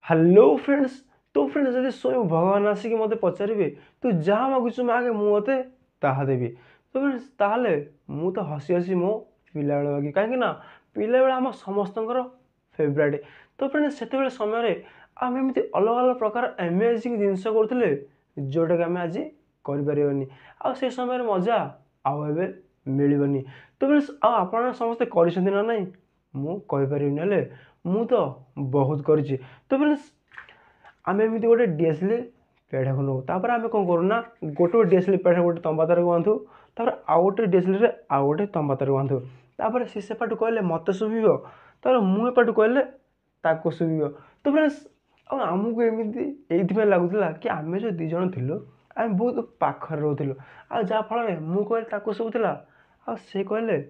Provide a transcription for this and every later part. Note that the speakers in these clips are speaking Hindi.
Hello friends. तो फ्रेंड्स जब स्वयं भगवान आसिक मत पचारे तू जहाँ मागुच मागे मुझे ताहा देवी। तो फ्रेंड्स ताहले मु तो हसी हसी मो पिला बेले मागे कहीं पिला बेले आम समस्त फेवरेट। तो फ्रेंड्स से समय आम एमती अलग अलग प्रकार अमेजिंग जिनस करुले जोटा कि आम आज करें से समय मजा आउ मिलनी। तो फ्रेंड्स आप समस्ते कर ना ना मु कहीपर मु तो बहुत करी। तो फ्रेंड्स आम एमती गोटे डीएसएलआर पेढ़ा को नौ तापर आम कौन करूना गोटे डीएसएलआर पेढ़ा गोटे तंबातार को बांधु तापर आउ गोटे डीएसएलआर आउ गोटे तंबातार को बांधु तापर सी सेपाटू कहले मत शुभ तापर मुझे कहले ताको शुभ। तो फ्रेंड्स आमको एमती ये लगुला कि आम जो दीज थिलु आम बहुत पाखर रोलु आ जहाँफल मुझे शुभुला आ से कहले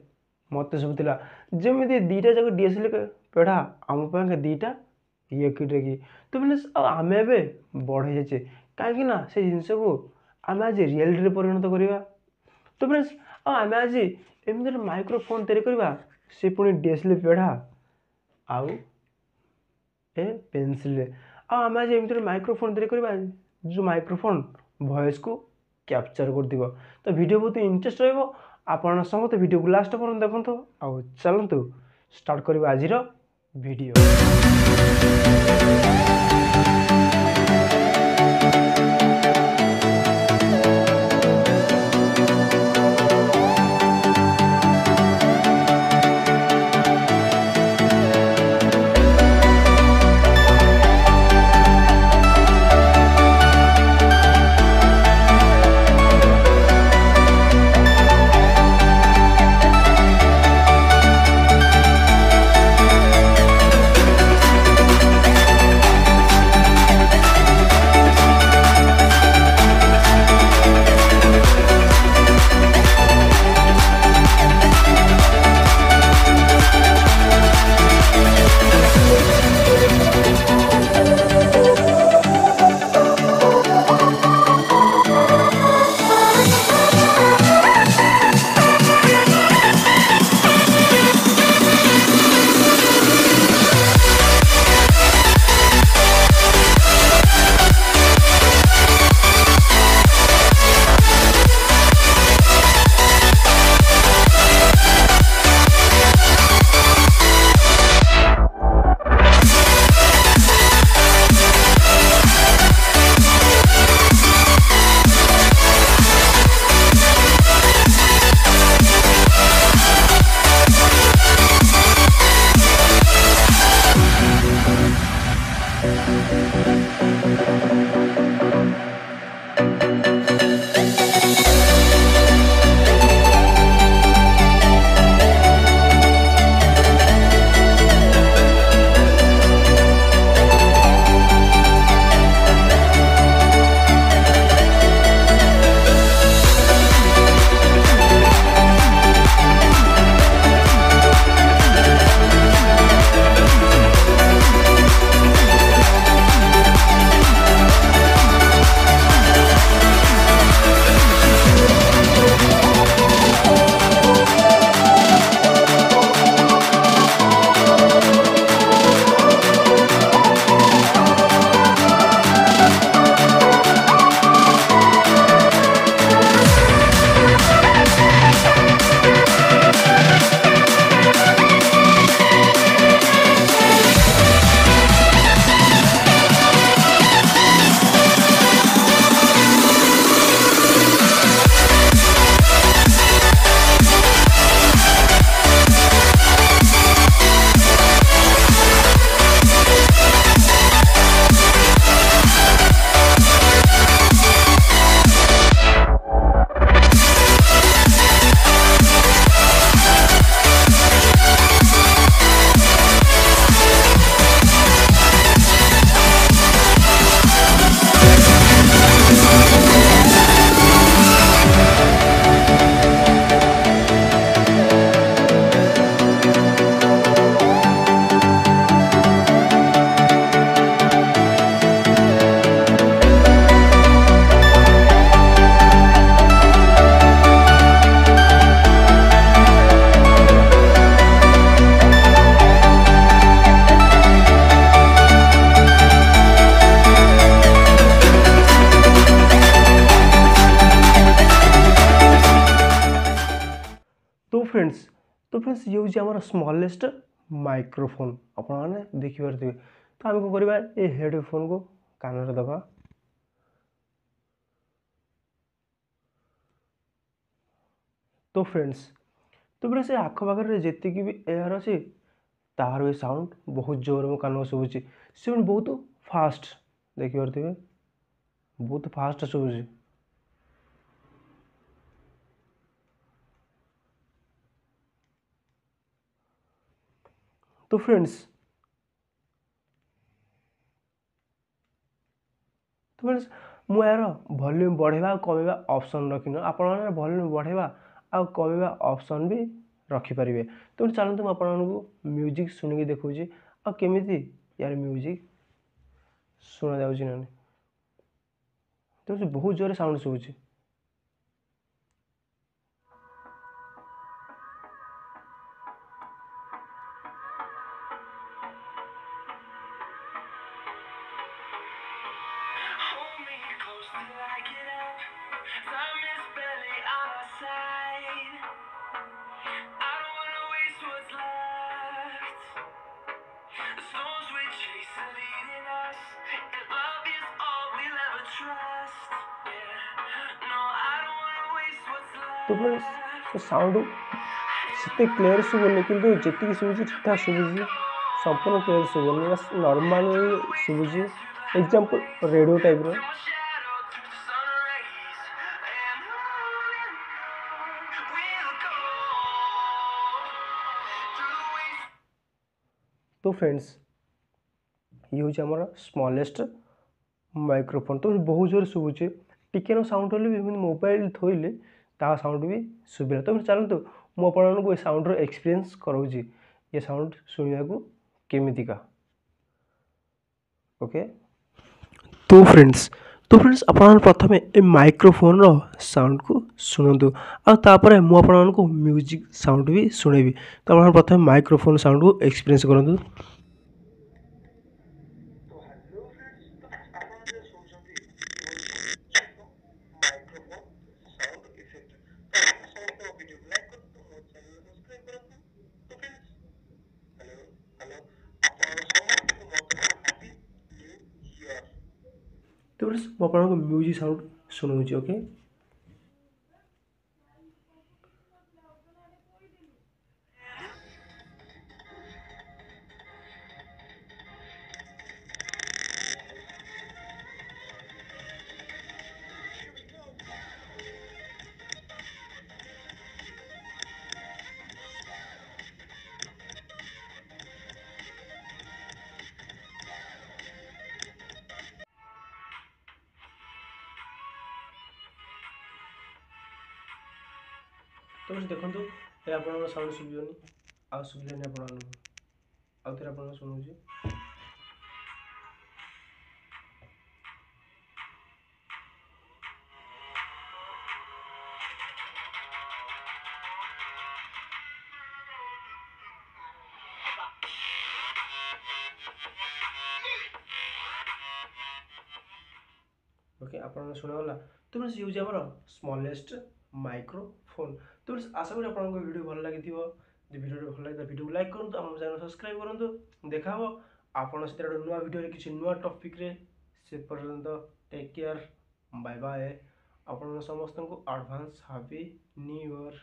मत शुभुला जमी दीटा जाक डीएसएलआर पेढ़ा आम पाखे दीटा ये कि। तो फ्रेंड्स आम एवं बढ़े जाचे कहीं से जिनस को आम आज रियलिटी परिणत करवा। तो फ्रेंड्स आम आज एमती माइक्रोफोन तैयारी से पुणी डीएसएलआर पेढ़ा आउ ए पेनसिल आम आज एमती माइक्रोफोन तैयारी जो माइक्रोफोन वॉइस को कैप्चर कर। तो वीडियो बहुत इंटरेस्ट रहा समस्त वीडियो को लास्ट पर देखो आउ चलतु स्टार्ट करवा आज वीडियो। तो फ्रेंड्स ये हूँ आमर स्मॉलेस्ट माइक्रोफोन आपने देखिपे। तो आम कौन करवा ये हेडफोन को कान दबा। तो फ्रेंड्स ये आखपाखे जी भी एयर अच्छी तार भी साउंड बहुत जोर मो कान शुभुची से बहुत फास्ट देखिपे बहुत फास्ट शुभुची। तो फ्रेंड्स मु यार वॉल्यूम बढ़ेवा और कमेवा ऑप्शन रखिन आपण वॉल्यूम बढ़ेवा और कमेवा ऑप्शन भी रखिपारे। तो चलते मुझे आपको म्यूजिक शुणिकी देखा आ केमी यार म्यूजिक शुणा जा। तो बहुत जोर साउंड शुभुची। तो फ्रेंड्स साउंड से क्लीयर शुभुनि किंतु जी शुभुची ठीक ठाक शुभुची संपूर्ण क्लीयर शुभुनि बस नॉर्मल शुभुची एग्जांपल रेडियो टाइप रो। तो फ्रेंड्स ये हूँ आमर स्मॉलेस्ट माइक्रोफोन। तो बहुत जोर शुभुचे टिके साउंड हेल्ले भी मोबाइल थोइले ता साउंड भी शुभिला। तो चलते मुझे साउंड एक्सपीरियंस कराऊँगी ये साउंड शुणा को केमितिका। ओके तो फ्रेंड्स अपन प्रथम ए माइक्रोफोन रो साउंड को शुणु आपर मुझे म्यूजिक साउंड भी शुणेबी। तो आप प्रथम माइक्रोफोन साउंड को एक्सपीरियंस करूँ। तो फ्रेंड्स मुझे म्यूजिक साउंड शुणाऊँगी। ओके तो देखो ये आप साउंड शुभन आ शुभिलानी आउ थे आप शुणुची। ओके आप शुणागला। तो फ्रेंड्स यूज आम स्मॉलेस्ट माइक्रोफोन। तो फ्रेंड्स आशा करी आपको वीडियो भल लगी वीडियो भल लगे वीडियो लाइक करूँ आम चैनल सब्सक्राइब करूँ। देखा आपन सहित गोटे नुआ वीडियो किसी नुआ टॉपिक रे से पर्यंत टेक केयर बाय बाय। आप समस्त को एडवांस हैप्पी न्यू ईयर।